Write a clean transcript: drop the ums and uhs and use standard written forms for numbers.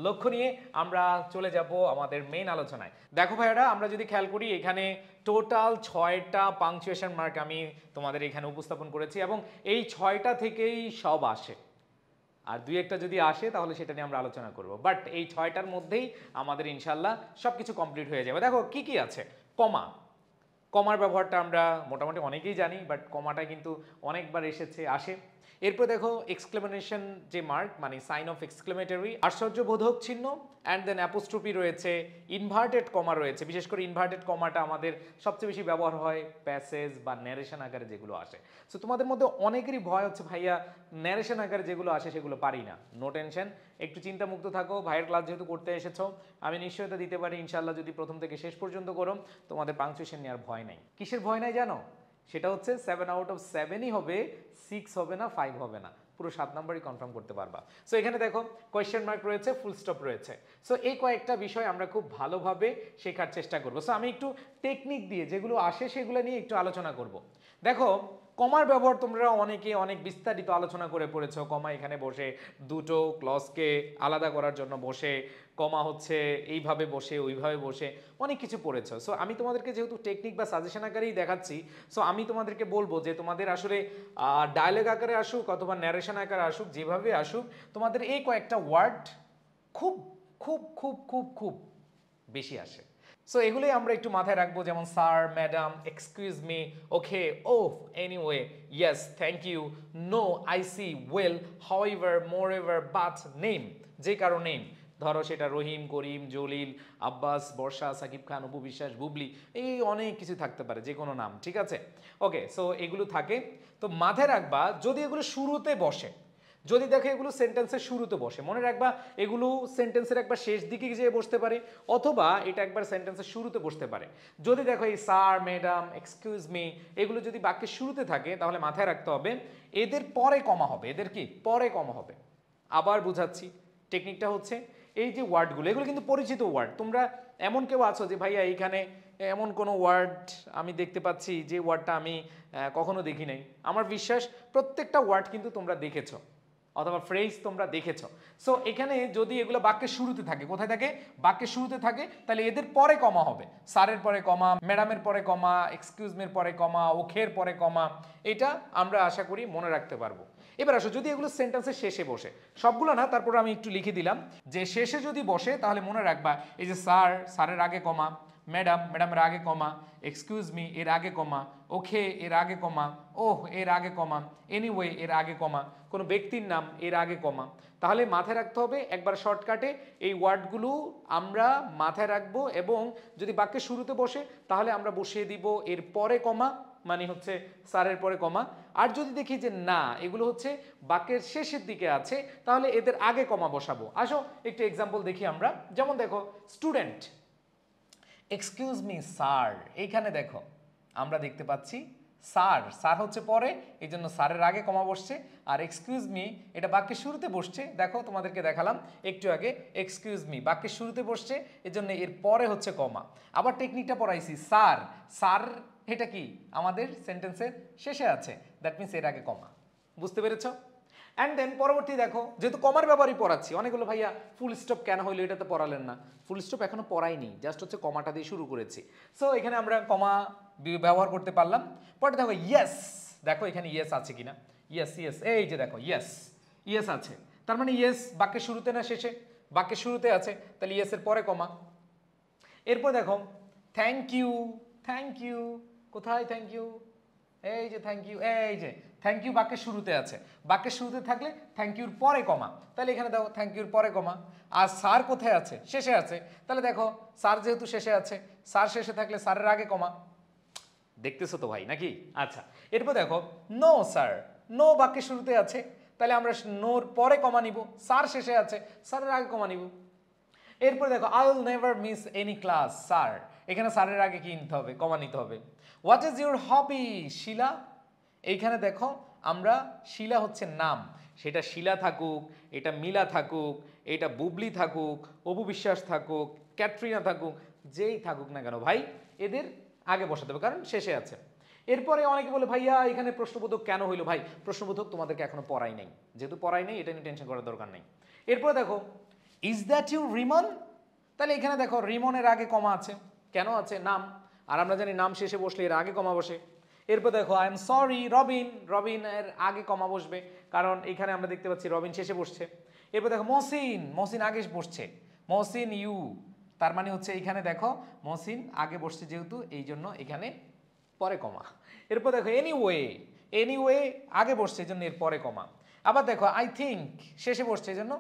লক্ষ্য নিয়ে আমরা চলে যাব আমাদের মেইন আলোচনায়। দেখো ভাইয়ারা, আমরা যদি খেয়াল করি এখানে টোটাল 6টা পাংচুয়েশন মার্ক আমি তোমাদের এখানে উপস্থাপন করেছি এবং এই 6টা থেকেই সব আসে। আর দুই একটা যদি আসে তাহলে সেটা নিয়ে আমরা আলোচনা করব, বাট এই 6টার মধ্যেই আমাদের ইনশাল্লাহ সবকিছু কমপ্লিট হয়ে যাবে। দেখো কি কি আছে। কমা, কমার ব্যবহারটা আমরা মোটামুটি অনেকেই জানি, বাট কমাটা কিন্তু অনেকবার আসে। এরপর দেখো এক্সক্লেমেশন যে মার্ক, মানে সাইন অফ এক্সক্লেমেটরি, আশ্চর্যবোধক চিহ্ন, অ্যান্ড দেন অ্যাপোস্ট্রফি রয়েছে, ইনভার্টেড কমা রয়েছে। বিশেষ করে ইনভার্টেড কমাটা আমাদের সবচেয়ে বেশি ব্যবহার হয় প্যাসেজ বা ন্যারেশন আকারে যেগুলো আসে। সো তোমাদের মধ্যে অনেকেরই ভয় হচ্ছে ভাইয়া ন্যারেশন আকারে যেগুলো আসে সেগুলো পারি না। নো টেনশন, একটু চিন্তামুক্ত থাকো। ভাইয়ের ক্লাস যেহেতু করতে এসেছো, আমি নিশ্চয়তা দিতে পারি ইনশাল্লাহ যদি প্রথম থেকে শেষ পর্যন্ত করো তোমাদের পাংচুয়েশন নেওয়ার ভয় নাই। কিসের ভয় নাই জানো? সেটা হচ্ছে 7 আউট অফ 7ই হবে, 6 হবে না, 5 হবে না, পুরো 7 নম্বরই কনফার্ম করতে পারবা। সো এখানে দেখো কোয়েশ্চেন মার্ক রয়েছে, ফুল স্টপ রয়েছে। সো এই কয়েকটা বিষয় আমরা খুব ভালোভাবে শেখার চেষ্টা করব। সো আমি একটু টেকনিক দিয়ে যেগুলো আসে সেগুলো নিয়ে একটু আলোচনা করব। দেখো কমার ব্যবহার তোমরা অনেকে অনেক বিস্তারিত আলোচনা করে পড়েছো। কমা এখানে বসে দুটো ক্লজকে আলাদা করার জন্য বসে, কমা হচ্ছে এইভাবে বসে ওইভাবে বসে, অনেক কিছু পড়েছো। সো আমি তোমাদেরকে যেহেতু টেকনিক বা সাজেশন আকারেই দেখাচ্ছি, সো আমি তোমাদেরকে বলবো যে তোমাদের আসলে ডায়লগ আকারে আসুক অথবা ন্যারেশন আকারে আসুক, যেভাবে আসুক, তোমাদের এই কয়েকটা ওয়ার্ড খুব খুব খুব খুব খুব বেশি আসে। সো এগুলোই আমরা একটু মাথায় রাখবো, যেমন sir, madam, excuse me, okay, oh, anyway, yes, thank you, no, I see, well, however, moreover, but, name, যে কারো নেম, ধরো সেটা রহিম, করিম, জলিল, আব্বাস, বর্ষা, সাকিব খান, অপু বিশ্বাস, বুবলি, এই অনেক কিছু থাকতে পারে, যে কোনো নাম, ঠিক আছে? ওকে, সো এগুলো থাকে। তো মাথায় রাখবা যদি এগুলো শুরুতে বসে, যদি দেখো এগুলো সেন্টেন্সের শুরুতে বসে, মনে রাখবা এগুলো সেন্টেন্সের একবার শেষ দিকে যেয়ে বসতে পারে অথবা এটা একবার সেন্টেন্সের শুরুতে বসতে পারে। যদি দেখো এই স্যার, ম্যাডাম, এক্সকিউজ মি এগুলো যদি বাক্যের শুরুতে থাকে তাহলে মাথায় রাখতে হবে এদের পরে কমা হবে। এদের কি পরে কমা হবে। আবার বুঝাচ্ছি, টেকনিকটা হচ্ছে এই যে ওয়ার্ডগুলো, এগুলো কিন্তু পরিচিত ওয়ার্ড। তোমরা এমন কেউ আছো যে ভাইয়া এইখানে এমন কোনো ওয়ার্ড আমি দেখতে পাচ্ছি যে ওয়ার্ডটা আমি কখনো দেখি নাই। আমার বিশ্বাস প্রত্যেকটা ওয়ার্ড কিন্তু তোমরা দেখেছো অথবা ফ্রেজ তোমরা দেখেছো। সো এখানে যদি এগুলো বাক্যের শুরুতে থাকে, কোথায় থাকে? বাক্যের শুরুতে থাকে, তাহলে এদের পরে কমা হবে। স্যারের পরে কমা, ম্যাডামের পরে কমা, এক্সকিউজ মির পরে কমা, ওখের পরে কমা, এটা আমরা আশা করি মনে রাখতে পারবো। এবার আসো যদি এগুলো সেন্টেন্সের শেষে বসে, সবগুলো না, তারপর আমি একটু লিখে দিলাম যে শেষে যদি বসে তাহলে মনে রাখবা এই যে স্যার, স্যারের আগে কমা, ম্যাডাম, ম্যাডামের আগে কমা, এক্সকিউজ মি এর আগে কমা, ওকে এর আগে কমা, ওহ এর আগে কমা, এনিওয়ে এর আগে কমা, কোনো ব্যক্তির নাম এর আগে কমা। তাহলে মাথায় রাখতে হবে একবার শর্টকাটে এই ওয়ার্ডগুলো আমরা মাথায় রাখবো, এবং যদি বাক্যের শুরুতে বসে তাহলে আমরা বসিয়ে দিব এর পরে কমা, মানে হচ্ছে স্যারের পরে কমা। আর যদি দেখি যে না এগুলো হচ্ছে বাক্যের শেষের দিকে আছে তাহলে এদের আগে কমা বসাবো। আসো একটু এক্সাম্পল দেখি আমরা। যেমন দেখো স্টুডেন্ট, এক্সকিউজ মি স্যার, এইখানে দেখো আমরা দেখতে পাচ্ছি স্যার, স্যার হচ্ছে পরে, এই জন্য স্যারের আগে কমা বসছে। আর এক্সকিউজ মি এটা বাক্যের শুরুতে বসছে, দেখো তোমাদেরকে দেখালাম একটু আগে, এক্সকিউজ মি বাক্যের শুরুতে বসছে, এই জন্য এর পরে হচ্ছে কমা। আবার টেকনিকটা পড়াইছি, স্যার, স্যার এটা কি আমাদের সেন্টেন্সের শেষে আছে, দ্যাট মিনস এর আগে কমা। বুঝতে পেরেছো? অ্যান্ড দেন পরবর্তী দেখো, যেহেতু কমার ব্যাপারই পড়াচ্ছি, অনেকগুলো ভাইয়া ফুল স্টপ কেন হইলো এটা তো পড়ালেন না। ফুল স্টপ এখনো পড়াইনি, জাস্ট হচ্ছে কমাটা দিয়ে শুরু করেছি। সো এখানে আমরা কমা ব্যবহার করতে পারলাম। পরে দেখো ইয়েস, দেখো এখানে ইয়েস আছে কিনা, ইয়েস, ইয়েস, এই যে দেখো ইয়েস, ইয়েস আছে, তার মানে ইয়েস বাক্যের শুরুতে না শেষে? বাক্যের শুরুতে আছে, তাহলে ইয়েসের পরে কমা। এরপর দেখো থ্যাংক ইউ, থ্যাংক ইউ, কোথায় থ্যাংক ইউ? এই যে থ্যাংক ইউ, এই যে থ্যাংক ইউ বাক্যের শুরুতে আছে, বাক্যের শুরুতে থাকলে থ্যাংক ইউর পরে কমা, তাহলে এখানে দেখো থ্যাংক ইউর পরে কমা। আর স্যার কোথায় আছে? শেষে আছে, তাহলে দেখো স্যার যেহেতু শেষে আছে, স্যার শেষে থাকলে স্যারের আগে কমা। দেখতেছো তো ভাই নাকি? আচ্ছা, এরপর দেখো নো স্যার, নো বাক্যের শুরুতে আছে, তাহলে আমরা নোর পরে কমা নিব, স্যার শেষে আছে, স্যারের আগে কমা নিব। এরপর দেখো I will never miss any class, sir, এখানে স্যারের আগে কি নিতে হবে? কমা নিতে হবে। হোয়াট ইজ ইউর হবি শিলা, এইখানে দেখো আমরা শিলা হচ্ছে নাম, সেটা শিলা থাকুক, এটা মিলা থাকুক, এটা বুবলি থাকুক, অপু বিশ্বাস থাকুক, ক্যাটরিনা থাকুক, যেই থাকুক না কেন ভাই এদের আগে বসাতে হবে কারণ শেষে আছে। এরপরে অনেকে বলে ভাইয়া এখানে প্রশ্নবোধক কেন হইলো? ভাই প্রশ্নবোধক তোমাদেরকে এখনো পড়াই নাই, যেহেতু পড়াই নাই এটা নিয়ে টেনশন করার দরকার নেই। এরপরে দেখো ইজ দ্যাট ইউ রিমন? তাহলে এখানে দেখো রিমনের আগে কমা আছে, কেন আছে? নাম, আর আমরা জানি নাম শেষে বসলে এর আগে কমা বসে। এরপর দেখো আই এম সরি রবিন, রবিনের আগে কমা বসবে, কারণ এখানে আমরা দেখতে পাচ্ছি রবিন শেষে বসছে। এরপর দেখো মহসিন, মহসিন আগে বসছে, মহসিন ইউ, তার মানে হচ্ছে এইখানে দেখো মহসিন আগে বসছে যেহেতু এই জন্য এখানে পরে কমা। এরপর দেখো এনিওয়ে, এনিওয়ে আগে বসছে এই জন্য এর পরে কমা। আবার দেখো আই থিঙ্ক শেষে বসছে এই জন্য